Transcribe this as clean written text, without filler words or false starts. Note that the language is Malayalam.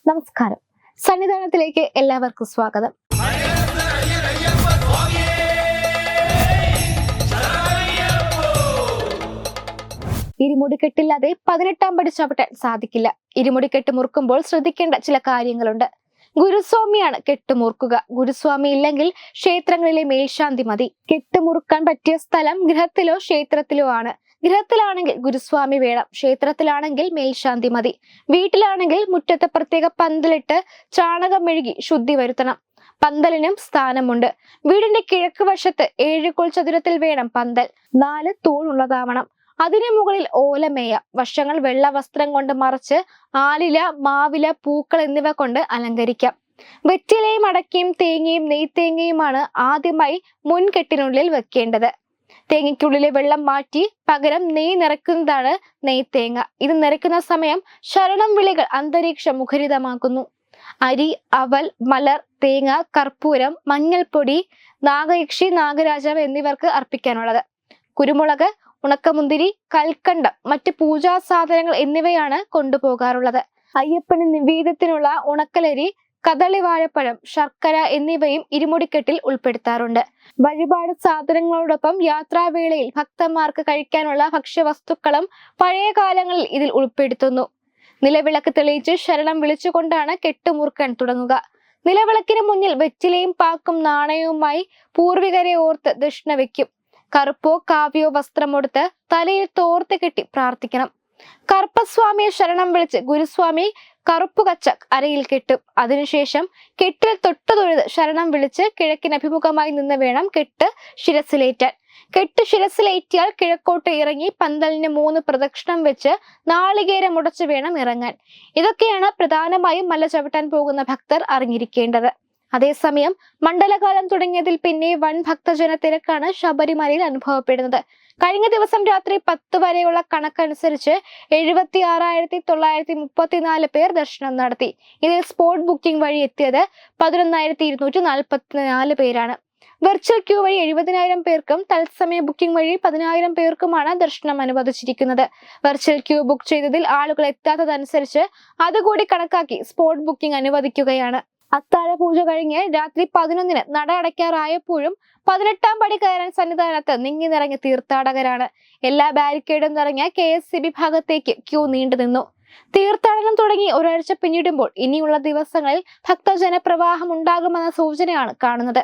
നമസ്കാരം. സന്നിധാനത്തിലേക്ക് എല്ലാവർക്കും സ്വാഗതം. ഇരുമുടിക്കെട്ടില്ലാതെ 18-ാം പടി ചവിട്ടാൻ സാധിക്കില്ല. ഇരുമുടിക്കെട്ട് മുറുക്കുമ്പോൾ ശ്രദ്ധിക്കേണ്ട ചില കാര്യങ്ങളുണ്ട്. ഗുരുസ്വാമിയാണ് കെട്ടുമുറുക്കുക. ഗുരുസ്വാമി ഇല്ലെങ്കിൽ ക്ഷേത്രങ്ങളിലെ മേൽശാന്തി മതി. കെട്ടുമുറുക്കാൻ പറ്റിയ സ്ഥലം ഗൃഹത്തിലോ ക്ഷേത്രത്തിലോ ആണ്. ഗൃഹത്തിലാണെങ്കിൽ ഗുരുസ്വാമി വേണം, ക്ഷേത്രത്തിലാണെങ്കിൽ മേൽശാന്തി മതി. വീട്ടിലാണെങ്കിൽ മുറ്റത്ത് പ്രത്യേക പന്തലിട്ട് ചാണകം മെഴുകി ശുദ്ധി വരുത്തണം. പന്തലിനും സ്ഥാനമുണ്ട്. വീടിന്റെ കിഴക്ക് വശത്ത് 7 കോൽ ചതുരത്തിൽ വേണം പന്തൽ. 4 തൂണുള്ളതാവണം. അതിനു മുകളിൽ ഓലമേയ, വശങ്ങൾ വെള്ള വസ്ത്രം കൊണ്ട് മറച്ച് ആലില, മാവില, പൂക്കൾ എന്നിവ കൊണ്ട് അലങ്കരിക്കാം. വെറ്റിലയും അടക്കയും തേങ്ങയും നെയ്ത്തേങ്ങയുമാണ് ആദ്യമായി മുൻകെട്ടിനുള്ളിൽ വെക്കേണ്ടത്. തേങ്ങയ്ക്കുള്ളിലെ വെള്ളം മാറ്റി പകരം നെയ്യ് നിറയ്ക്കുന്നതാണ് നെയ്ത്തേങ്ങ. ഇത് നിറയ്ക്കുന്ന സമയം ശരണം വിളികൾ അന്തരീക്ഷം മുഖരിതമാക്കുന്നു. അരി, അവൽ, മലർ, തേങ്ങ, കർപ്പൂരം, മഞ്ഞൾപ്പൊടി, നാഗയക്ഷി, നാഗരാജാവ് എന്നിവർക്ക് അർപ്പിക്കാനുള്ളത്. കുരുമുളക്, ഉണക്കമുന്തിരി, കൽക്കണ്ടം, മറ്റ് പൂജാ സാധനങ്ങൾ എന്നിവയാണ് കൊണ്ടുപോകാറുള്ളത്. അയ്യപ്പന് നിവേദ്യത്തിനുള്ള ഉണക്കലരി, കദളി വാഴപ്പഴം, ശർക്കര എന്നിവയും ഇരുമുടിക്കെട്ടിൽ ഉൾപ്പെടുത്താറുണ്ട്. വഴിപാട് സാധനങ്ങളോടൊപ്പം യാത്രാവേളയിൽ ഭക്തന്മാർക്ക് കഴിക്കാനുള്ള ഭക്ഷ്യവസ്തുക്കളും പഴയ കാലങ്ങളിൽ ഇതിൽ ഉൾപ്പെടുത്തുന്നു. നിലവിളക്ക് തെളിയിച്ച് ശരണം വിളിച്ചുകൊണ്ടാണ് കെട്ടുമുറുക്കാൻ തുടങ്ങുക. നിലവിളക്കിന് മുന്നിൽ വെറ്റിലയും പാക്കും നാണയവുമായി പൂർവികരെ ഓർത്ത് ദക്ഷിണ വെക്കും. കറുപ്പോ കാവ്യോ വസ്ത്രമെടുത്ത് തലയിൽ തോർത്ത് കെട്ടി പ്രാർത്ഥിക്കണം. കറുപ്പസ്വാമിയെ ശരണം വിളിച്ച് ഗുരുസ്വാമി കറുപ്പു കച്ച അരയിൽ കെട്ടും. അതിനുശേഷം കെട്ടിൽ തൊട്ടു തൊഴുത് ശരണം വിളിച്ച് കിഴക്കിനഭിമുഖമായി നിന്ന് വേണം കെട്ട് ശിരസിലേറ്റാൻ. കെട്ട് ശിരസിലേറ്റിയാൽ കിഴക്കോട്ട് ഇറങ്ങി പന്തലിന് 3 പ്രദക്ഷിണം വെച്ച് നാളികേരം ഉടച്ചു വേണം ഇറങ്ങാൻ. ഇതൊക്കെയാണ് പ്രധാനമായും മല ചവിട്ടാൻ പോകുന്ന ഭക്തർ അറിഞ്ഞിരിക്കേണ്ടത്. അതേസമയം മണ്ഡലകാലം തുടങ്ങിയതിൽ പിന്നെ വൻ ഭക്തജന തിരക്കാണ് ശബരിമലയിൽ അനുഭവപ്പെടുന്നത്. കഴിഞ്ഞ ദിവസം രാത്രി 10 വരെയുള്ള കണക്കനുസരിച്ച് 76,934 പേർ ദർശനം നടത്തി. ഇതിൽ സ്പോട്ട് ബുക്കിംഗ് വഴി എത്തിയത് 11,244 പേരാണ്. വെർച്വൽ ക്യൂ വഴി 70,000 പേർക്കും തത്സമയ ബുക്കിംഗ് വഴി 10,000 പേർക്കുമാണ് ദർശനം അനുവദിച്ചിരിക്കുന്നത്. വെർച്വൽ ക്യൂ ബുക്ക് ചെയ്തതിൽ ആളുകൾ എത്താത്തതനുസരിച്ച് അതുകൂടി കണക്കാക്കി സ്പോട്ട് ബുക്കിംഗ് അനുവദിക്കുകയാണ്. അത്താഴ പൂജ കഴിഞ്ഞ് രാത്രി 11-ന് നട അടയ്ക്കാറായപ്പോഴും 18-ാം പടി കയറാൻ സന്നിധാനത്ത് നിങ്ങി നിറഞ്ഞ തീർത്ഥാടകരാണ്. എല്ലാ ബാരിക്കേഡും നിറഞ്ഞ KSCB ഭാഗത്തേക്ക് ക്യൂ നീണ്ടു നിന്നു. തീർത്ഥാടനം തുടങ്ങി ഒരാഴ്ച പിന്നിടുമ്പോൾ ഇനിയുള്ള ദിവസങ്ങളിൽ ഭക്തജനപ്രവാഹം ഉണ്ടാകുമെന്ന സൂചനയാണ് കാണുന്നത്.